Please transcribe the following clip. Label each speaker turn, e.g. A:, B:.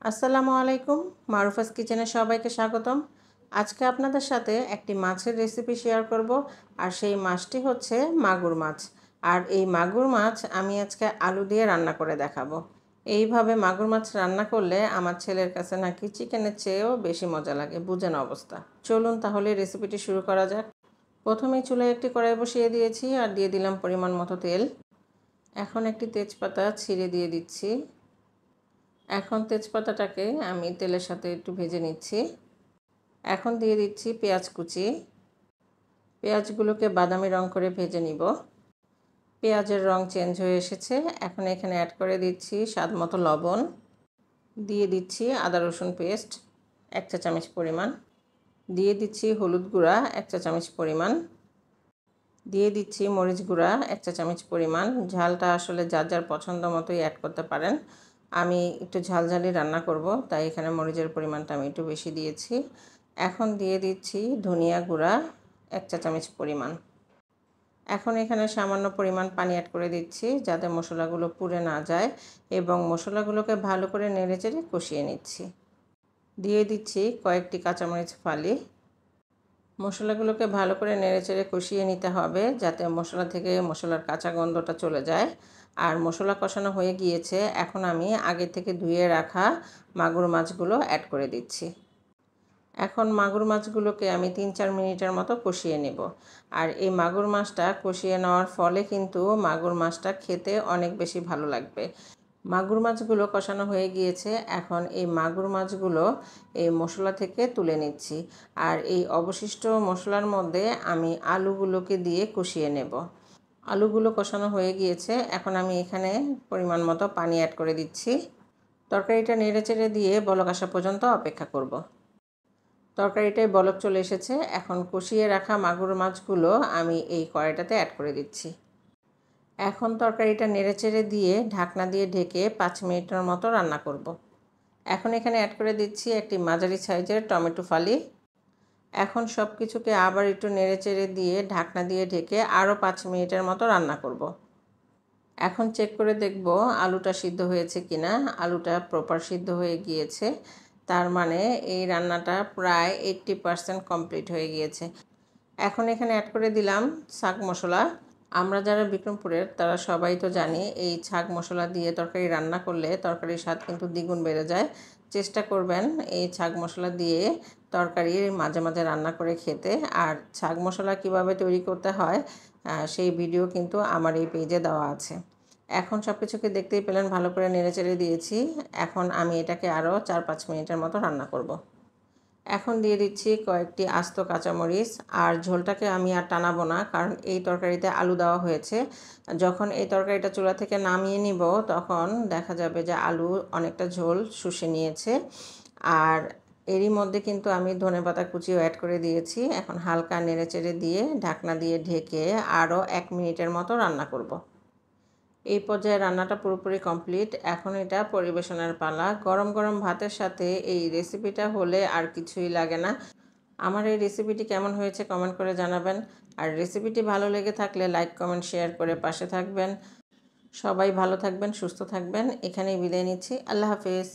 A: আসসালামু আলাইকুম, মারুফাস কিচেনে সবাইকে স্বাগতম। আজকে আপনাদের সাথে একটি মাছের রেসিপি শেয়ার করব, আর সেই মাছটি হচ্ছে মাগুর মাছ। আর এই মাগুর মাছ আমি আজকে আলু দিয়ে রান্না করে দেখাবো। এইভাবে মাগুর মাছ রান্না করলে আমার ছেলের কাছে নাকি চিকেনের চেয়েও বেশি মজা লাগে, বুঝেন অবস্থা। চলুন তাহলে রেসিপিটি শুরু করা যাক। প্রথমেই চুলায় একটি কড়াই বসিয়ে দিয়েছি আর দিয়ে দিলাম পরিমাণ মতো তেল। এখন একটি তেজপাতা ছিঁড়ে দিয়ে দিচ্ছি। এখন তেজপাতাটাকে আমি তেলের সাথে একটু ভেজে নিচ্ছি। এখন দিয়ে দিচ্ছি পেঁয়াজ কুচি। পেঁয়াজগুলোকে বাদামি রং করে ভেজে নিব। পেঁয়াজের রং চেঞ্জ হয়ে এসেছে। এখন এখানে অ্যাড করে দিচ্ছি স্বাদ মতো লবণ, দিয়ে দিচ্ছি আদা রসুন পেস্ট 1 চা চামচ পরিমাণ, দিয়ে দিচ্ছি হলুদ গুঁড়া 1 চা চামচ পরিমাণ, দিয়ে দিচ্ছি মরিচ গুঁড়া 1 চা চামচ পরিমাণ। ঝালটা আসলে যার যার পছন্দ মতোই অ্যাড করতে পারেন। আমি একটু ঝালঝালি রান্না করব, তাই এখানে মরিচের পরিমাণটা আমি একটু বেশি দিয়েছি। এখন দিয়ে দিচ্ছি ধনিয়া গুঁড়া 1 চা চামচ পরিমাণ। এখন এখানে সামান্য পরিমাণ পানি অ্যাড করে দিচ্ছি, যাতে মশলাগুলো পুড়ে না যায়, এবং মশলাগুলোকে ভালো করে নেড়েচেড়ে কষিয়ে নিচ্ছি। দিয়ে দিচ্ছি কয়েকটি কাঁচামরিচ ফালি। মশলাগুলোকে ভালো করে নেড়েচেড়ে কষিয়ে নিতে হবে, যাতে মশলা থেকে মশলার কাঁচা গন্ধটা চলে যায়। আর মশলা কষানো হয়ে গিয়েছে। এখন আমি আগে থেকে ধুয়ে রাখা মাগুর মাছগুলো অ্যাড করে দিচ্ছি। এখন মাগুর মাছগুলোকে আমি 3-4 মিনিটের মতো কষিয়ে নেব। আর এই মাগুর মাছটা কষিয়ে নেওয়ার ফলে কিন্তু মাগুর মাছটা খেতে অনেক বেশি ভালো লাগবে। মাগুর মাছগুলো কষানো হয়ে গিয়েছে। এখন এই মাগুর মাছগুলো এই মশলা থেকে তুলে নিচ্ছি। আর এই অবশিষ্ট মশলার মধ্যে আমি আলুগুলোকে দিয়ে কষিয়ে নেব। আলুগুলো কষানো হয়ে গিয়েছে। এখন আমি এখানে পরিমাণ মতো পানি অ্যাড করে দিচ্ছি। তরকারিটা নেড়েচেড়ে দিয়ে বলক আসা পর্যন্ত অপেক্ষা করব। তরকারিটায় বলক চলে এসেছে। এখন কষিয়ে রাখা মাগুর মাছগুলো আমি এই কড়াইটাতে অ্যাড করে দিচ্ছি। এখন তরকারিটা নেড়েচেড়ে দিয়ে ঢাকনা দিয়ে ঢেকে 5 মিনিটের মতো রান্না করব। এখন এখানে অ্যাড করে দিচ্ছি একটি মাঝারি সাইজের টমেটো ফালি। এখন সব কিছুকে আবার একটু নেড়েচেড়ে দিয়ে ঢাকনা দিয়ে ঢেকে আরও 5 মিনিটের মতো রান্না করব। এখন চেক করে দেখব আলুটা সিদ্ধ হয়েছে কিনা। আলুটা প্রপার সিদ্ধ হয়ে গিয়েছে, তার মানে এই রান্নাটা প্রায় 80% কমপ্লিট হয়ে গিয়েছে। এখন এখানে অ্যাড করে দিলাম শাক মশলা। আমরা যারা বিক্রমপুরের তারা সবাই তো জানি, এই শাক মশলা দিয়ে তরকারি রান্না করলে তরকারির স্বাদ কিন্তু দ্বিগুণ বেড়ে যায়। চেষ্টা করবেন এই শাক মশলা দিয়ে তরকারির মাঝে মাঝে রান্না করে খেতে। আর শাক মশলা কিভাবে তৈরি করতে হয় সেই ভিডিও কিন্তু আমার এই পেজে দেওয়া আছে। এখন সব কিছুকে দেখতেই পেলেন, ভালো করে নেড়েচেড়ে দিয়েছি। এখন আমি এটাকে আরও 4-5 মিনিটের মতো রান্না করব। এখন দিয়ে দিচ্ছি কয়েকটি আস্ত কাঁচামরিচ। আর ঝোলটাকে আমি আর টানাবো না, কারণ এই তরকারিতে আলু দেওয়া হয়েছে। যখন এই তরকারিটা চুলা থেকে নামিয়ে নিব, তখন দেখা যাবে যে আলু অনেকটা ঝোল শুষে নিয়েছে। আর এরই মধ্যে কিন্তু আমি ধনেপাতা কুচিও অ্যাড করে দিয়েছি। এখন হালকা নেড়েচেড়ে দিয়ে ঢাকনা দিয়ে ঢেকে আরও 1 মিনিটের মতো রান্না করব। এই পর্যায়ে রান্নাটা পুরোপুরি কমপ্লিট। এখন এটা পরিবেশনের পালা। গরম গরম ভাতের সাথে এই রেসিপিটা হলে আর কিছুই লাগে না। আমার এই রেসিপিটি কেমন হয়েছে কমেন্ট করে জানাবেন। আর রেসিপিটি ভালো লেগে থাকলে লাইক কমেন্ট শেয়ার করে পাশে থাকবেন। সবাই ভালো থাকবেন, সুস্থ থাকবেন। এখানেই বিদায় নিচ্ছি। আল্লাহ হাফেজ।